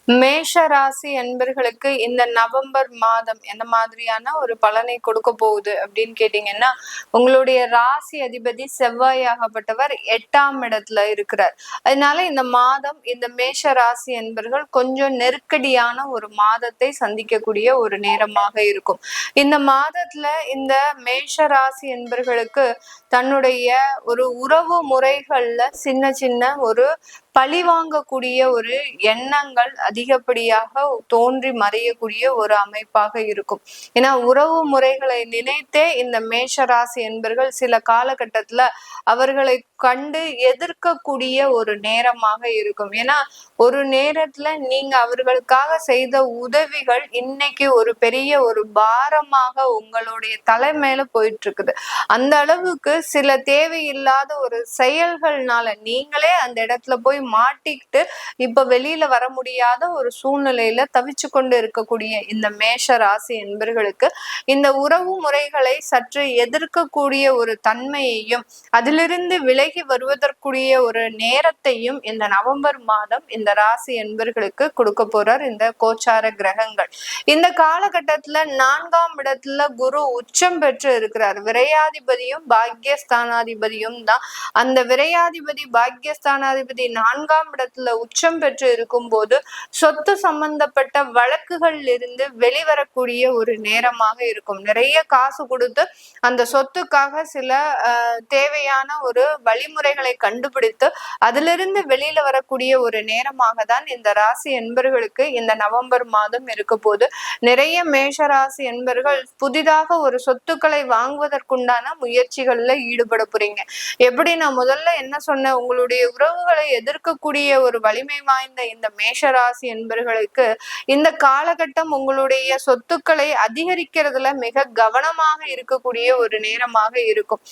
மேஷ ராசி அன்பர்களுக்கு இந்த நவம்பர் மாதம் எந்த மாதிரியான ஒரு பலனை கொடுக்க போகுது அப்படின்னு கேட்டீங்கன்னா, உங்களுடைய ராசி அதிபதி செவ்வாயாகப்பட்டவர் 8ஆம் இடத்துல இருக்கிறார். அதனால இந்த மாதம் இந்த மேஷ ராசி அன்பர்கள் கொஞ்சம் நெருக்கடியான ஒரு மாதத்தை சந்திக்கக்கூடிய ஒரு நேரமாக இருக்கும். இந்த மாதத்துல இந்த மேஷ ராசி அன்பர்களுக்கு தன்னுடைய ஒரு உறவு முறைகள்ல சின்ன சின்ன ஒரு பழி வாங்கக்கூடிய ஒரு எண்ணங்கள் அதிகப்படியாக தோன்றி மறையக்கூடிய ஒரு அமைப்பாக இருக்கும். ஏன்னா உறவு முறைகளை நினைத்தே இந்த மேஷராசி என்பர்கள் சில காலகட்டத்துல அவர்களை கண்டு எதிர்க்கக்கூடிய ஒரு நேரமாக இருக்கும். ஏன்னா ஒரு நேரத்துல நீங்க அவர்களுக்காக செய்த உதவிகள் இன்னைக்கு ஒரு பெரிய ஒரு பாரமாக உங்களுடைய தலை மேல போயிட்டு இருக்குது. அந்த அளவுக்கு சில தேவையில்லாத ஒரு செயல்கள்னால நீங்களே அந்த இடத்துல போய் மாட்டிக்கிட்டு இப்ப வெளியில வர முடியாத ஒரு சூழ்நிலையில தவிச்சு கொண்டு இருக்கக்கூடிய இந்த மேஷ ராசி என்பர்களுக்கு இந்த உறவு முறைகளை சற்று எதிர்க்கக்கூடிய ஒரு தன்மையையும் அதிலிருந்து விலகி வருவதற்குரிய ஒரு நேரத்தையும் இந்த நவம்பர் மாதம் இந்த ராசி என்பர்களுக்கு கொடுக்க போறார் இந்த கோச்சார கிரகங்கள். இந்த காலகட்டத்துல 4ஆம் இடத்துல குரு உச்சம் பெற்று இருக்கிறார். விரையாதிபதியும் பாக்கியஸ்தானாதிபதியும் தான். அந்த விரையாதிபதி பாக்கியஸ்தானாதிபதி 4ஆம் இடத்துல உச்சம் பெற்று இருக்கும் போது சொத்து சம்பந்தப்பட்ட வழக்குகள் இருந்து வெளிவரக்கூடிய ஒரு நேரமாக இருக்கும். நிறைய காசு கொடுத்து அந்த சொத்துக்காக சில தேவையான ஒரு வழிமுறைகளை கண்டுபிடித்து அதிலிருந்து வெளியில வரக்கூடிய ஒரு நேரமாக தான் இந்த ராசி என்பர்களுக்கு இந்த நவம்பர் மாதம் இருக்க போது. நிறைய மேஷ ராசி என்பர்கள் புதிதாக ஒரு சொத்துக்களை வாங்குவதற்குண்டான முயற்சிகள்ல ஈடுபட போறீங்க. எப்படி நான் முதல்ல என்ன சொன்னேன், உங்களுடைய உறவுகளை எதிர்க்கக்கூடிய ஒரு வலிமை வாய்ந்த இந்த மேஷராசி என்பர்களுக்கு இந்த காலகட்டம் உங்களுடைய சொத்துக்களை அதிகரிக்கிறதுல மிக கவனமாக இருக்கக்கூடிய ஒரு நேரமாக இருக்கும்.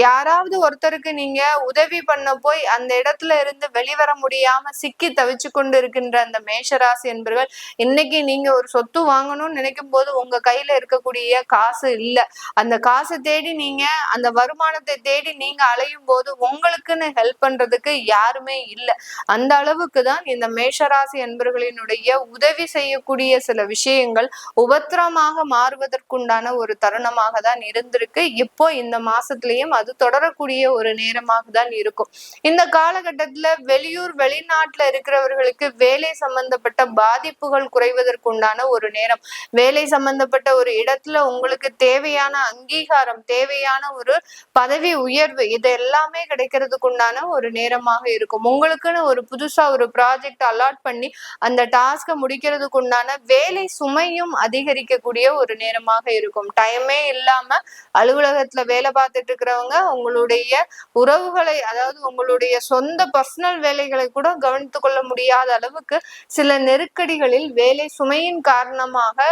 யாராவது ஒருத்தருக்கு நீங்க உதவி பண்ண போய் அந்த இடத்துல இருந்து வெளிவர முடியாம சிக்கி தவிச்சு கொண்டு இருக்கின்ற அந்த மேஷராசி என்பர்கள் இன்னைக்கு நீங்க ஒரு சொத்து வாங்கணும்னு நினைக்கும் போது உங்க கையில இருக்கக்கூடிய காசு இல்ல. அந்த காசை தேடி நீங்க அந்த வருமானத்தை தேடி நீங்க அலையும் போது உங்களுக்குன்னு ஹெல்ப் பண்றதுக்கு யாருமே இல்லை. அந்த அளவுக்கு தான் இந்த மேஷராசி என்பர்களினுடைய உதவி செய்யக்கூடிய சில விஷயங்கள் உபத்திரமாக மாறுவதற்குண்டான ஒரு தருணமாக தான் இருந்திருக்கு. இப்போ இந்த மாசத்திலையும் அது தொடரக்கூடிய ஒரு நேரமாக தான் இருக்கும். இந்த காலகட்டத்துல வெளியூர் வெளிநாட்டுல இருக்கிறவர்களுக்கு வேலை சம்பந்தப்பட்ட பாதிப்புகள் குறைவதற்குண்டான ஒரு நேரம். வேலை சம்பந்தப்பட்ட ஒரு இடத்துல உங்களுக்கு தேவையான அங்கீகாரம், தேவையான ஒரு பதவி உயர்வு, இது எல்லாமே கிடைக்கிறதுக்கு உண்டான ஒரு நேரமாக இருக்கும். உங்களுக்குன்னு ஒரு புதுசா ஒரு ப்ராஜெக்ட் அலாட் பண்ணி அந்த டாஸ்கை முடிக்கிறதுக்கு உண்டான வேலை சுமையும் அதிகரிக்கக்கூடிய ஒரு நேரமாக இருக்கும். டைமே இல்லாம அலுவலகத்துல வேலை பார்த்துட்டு இருக்கிறவங்க உங்களுடைய உறவுகளை, அதாவது உங்களுடைய சொந்த பர்சனல் வேலைகளை கூட கவனித்து கொள்ள முடியாத அளவுக்கு சில நெருக்கடிகளில் வேலை சுமையின் காரணமாக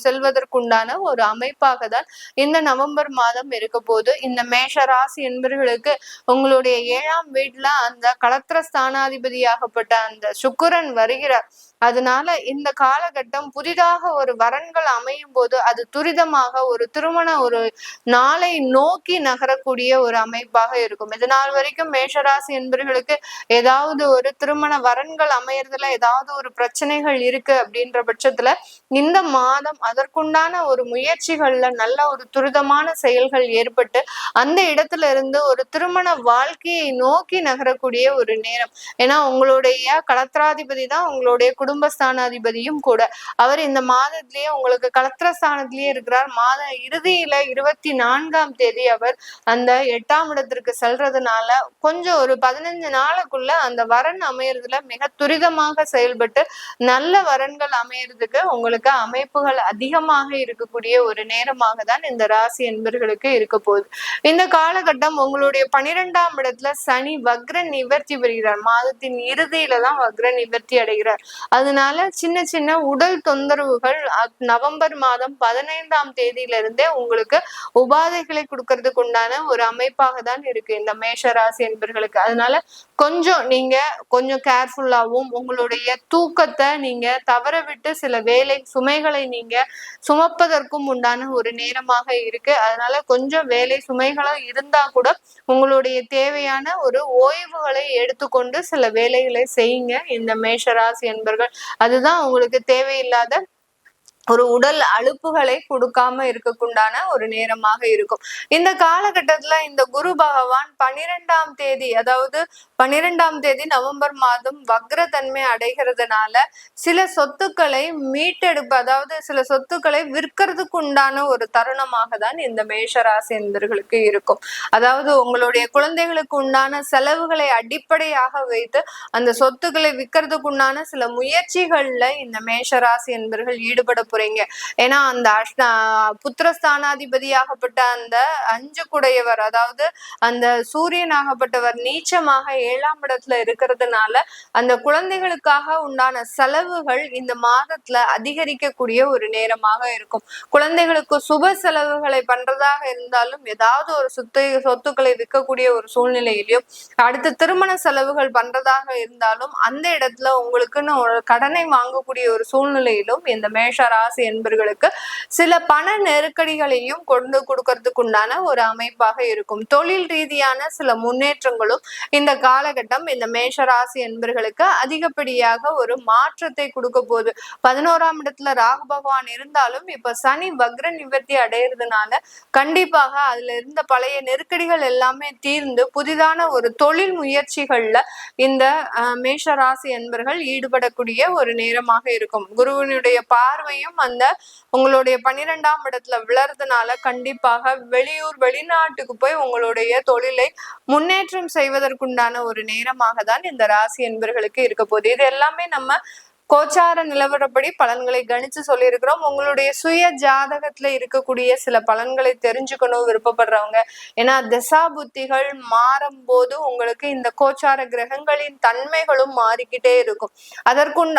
செல்வதற்குண்டான ஒரு அமைப்பாக தான் இந்த நவம்பர் மாதம் இருக்க போது. இந்த மேஷ ராசி என்பவர்களுக்கு உங்களுடைய 7ஆம் வீட்டுல அந்த களத்திர ஸ்தானாதிபதியாகப்பட்ட அந்த சுக்கிரன் வருகிறார். அதனால இந்த காலகட்டம் புதிதாக ஒரு வரன்கள் அமையும் போது அது துரிதமாக ஒரு திருமண ஒரு நாளை நோக்கி நகரக்கூடிய ஒரு அமைப்பாக இருக்கும். இதனால் வரைக்கும் மேஷராசி என்பவர்களுக்கு ஏதாவது ஒரு திருமண வரன்கள் அமையறதுல ஏதாவது ஒரு பிரச்சனைகள் இருக்கு அப்படின்ற பட்சத்துல இந்த மாதம் அதற்குண்டான ஒரு முயற்சிகள்ல நல்ல ஒரு துரிதமான செயல்கள் ஏற்பட்டு அந்த இடத்துல இருந்து ஒரு திருமண வாழ்க்கையை நோக்கி நகரக்கூடிய ஒரு நேரம். ஏன்னா உங்களுடைய களத்திராதிபதி தான் உங்களுடைய குடும்பஸ்தானாதிபதியும் கூட. அவர் இந்த மாதத்திலேயே உங்களுக்கு களத்திரஸ்தானத்திலேயே இருக்கிறார். மாத இறுதியில 24ஆம் தேதி அவர் அந்த 8ஆம் இடத்திற்கு செல்றதுனால கொஞ்சம் ஒரு 15 நாளுக்குள்ள அந்த வரன் அமையறதுல மிக துரிதமாக செயல்பட்டு நல்ல வரன்கள் அமையறதுக்கு உங்களுக்கு அமைப்புகள் அதிகமாக இருக்கக்கூடிய ஒரு நேரமாக தான் இந்த ராசி என்பர்களுக்கு இருக்க போகுது. இந்த காலகட்டம் உங்களுடைய 12ஆம் இடத்துல சனி வக்ர நிவர்த்தி பெறுகிறார். மாதத்தின் இறுதியில தான் வக்ர நிவர்த்தி அடைகிறார். அதனால சின்ன சின்ன உடல் தொந்தரவுகள் நவம்பர் மாதம் 15ஆம் தேதியிலிருந்தே உங்களுக்கு உபாதைகளை கொடுக்கறதுக்கு உண்டான ஒரு அமைப்பாக தான் இருக்கு இந்த மேஷ ராசி என்பர்களுக்கு. அதனால நீங்க கொஞ்சம் கேர்ஃபுல்லாவும் உங்களுடைய தூக்கத்தை நீங்க தவற விட்டு சில வேலை சுமைகளை நீங்க சுமப்பதற்கும் உண்டான ஒரு நேரமாக இருக்கு. அதனால கொஞ்சம் வேலை சுமைகளும் இருந்தா கூட உங்களுடைய தேவையான ஒரு ஓய்வுகளை எடுத்துக்கொண்டு கொண்டு சில வேலைகளை செய்யுங்க இந்த மேஷராசி அன்பர்கள். அதுதான் உங்களுக்கு தேவையில்லாத ஒரு உடல் அலுப்புகளை கொடுக்காம இருக்கக்குண்டான ஒரு நேரமாக இருக்கும். இந்த காலகட்டத்துல இந்த குரு பகவான் 12ஆம் தேதி, அதாவது 12ஆம் தேதி நவம்பர் மாதம் வக்ரத்தன்மை அடைகிறதுனால சில சொத்துக்களை மீட்டெடுப்பு, அதாவது சில சொத்துக்களை விற்கிறதுக்கு உண்டான ஒரு தருணமாக தான் இந்த மேஷராசி என்பர்களுக்கு இருக்கும். அதாவது உங்களுடைய குழந்தைகளுக்கு உண்டான செலவுகளை அடிப்படையாக வைத்து அந்த சொத்துக்களை விற்கிறதுக்கு உண்டான சில முயற்சிகள்ல இந்த மேஷராசி என்பர்கள் ஈடுபட போறீங்க. ஏன்னா அந்த புத்திரஸ்தானாதிபதியாகப்பட்ட அந்த 5 குடையவர், அதாவது அந்த சூரியனாகப்பட்டவர் நீச்சமாக 7ஆம் இடத்துல இருக்கிறதுனால அந்த குழந்தைகளுக்காக உண்டான செலவுகள் இந்த மாதத்துல அதிகரிக்கக்கூடிய ஒரு நேரமாக இருக்கும். குழந்தைகளுக்கு சுப செலவுகளை பண்றதாக இருந்தாலும் ஏதாவது ஒரு சொத்துக்களை விற்கக்கூடிய ஒரு சூழ்நிலையிலையும், அடுத்து திருமண செலவுகள் பண்றதாக இருந்தாலும் அந்த இடத்துல உங்களுக்குன்னு ஒரு கடனை வாங்கக்கூடிய ஒரு சூழ்நிலையிலும் இந்த மேஷ ராசி என்பர்களுக்கு சில பண நெருக்கடிகளையும் கொண்டு கொடுக்கறதுக்கு உண்டான ஒரு அமைப்பாக இருக்கும். தொழில் ரீதியான சில முன்னேற்றங்களும் இந்த காலகட்டம் இந்த மேஷ ராசி என்பர்களுக்கு அதிகப்படியாக ஒரு மாற்றத்தை கொடுக்க போகுது. 11ஆம் இடத்துல ராகு பகவான் இருந்தாலும் இப்ப சனி வக்ர நிவர்த்தி அடையிறதுனால கண்டிப்பாக அதுல இருந்த பழைய நெருக்கடிகள் எல்லாமே தீர்ந்து புதிதான ஒரு தொழில் முயற்சிகள்ல இந்த மேஷ ராசி என்பர்கள் ஈடுபடக்கூடிய ஒரு நேரமாக இருக்கும். குருவினுடைய பார்வையும் அந்த உங்களுடைய 12ஆம் இடத்துல விழறதுனால கண்டிப்பாக வெளியூர் வெளிநாட்டுக்கு போய் உங்களுடைய தொழிலை முன்னேற்றம் செய்வதற்குண்டான ஒரு நேரமாக தான் இந்த ராசி என்பர்களுக்கு இருக்க போகுது. இது எல்லாமே நம்ம கோச்சார நிலவரப்படி பலன்களை கணிச்சு சொல்லியிருக்கிறோம். உங்களுடைய சுய ஜாதகத்துல இருக்கக்கூடிய சில பலன்களை தெரிஞ்சுக்கணும் விருப்பப்படுறவங்க, ஏன்னா திசா புத்திகள் மாறும் போது உங்களுக்கு இந்த கோச்சார கிரகங்களின் தன்மைகளும் மாறிக்கிட்டே இருக்கும்.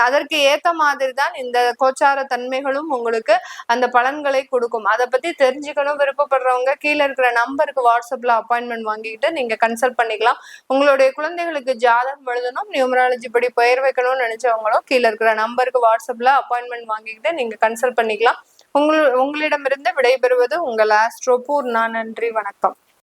அதற்கு ஏத்த மாதிரி தான் இந்த கோச்சார தன்மைகளும் உங்களுக்கு அந்த பலன்களை கொடுக்கும். அதை பத்தி தெரிஞ்சுக்கணும் விருப்பப்படுறவங்க கீழே இருக்கிற நம்பருக்கு வாட்ஸ்அப்ல அப்பாயின்மெண்ட் வாங்கிக்கிட்டு நீங்க கன்சல்ட் பண்ணிக்கலாம். உங்களுடைய குழந்தைகளுக்கு ஜாதகம் எழுதணும், நியூமராலஜி படி பெயர் வைக்கணும்னு நினைச்சவங்களும் கீழே இருக்கிற நம்பருக்கு வாட்ஸ்அப்ல அப்பாயின்மெண்ட் வாங்கிக்கிட்டு நீங்க கன்சல்ட் பண்ணிக்கலாம். உங்களிடமிருந்து விடைபெறுவது உங்கள் ஆஸ்ட்ரோ பூர்ணா. நன்றி, வணக்கம்.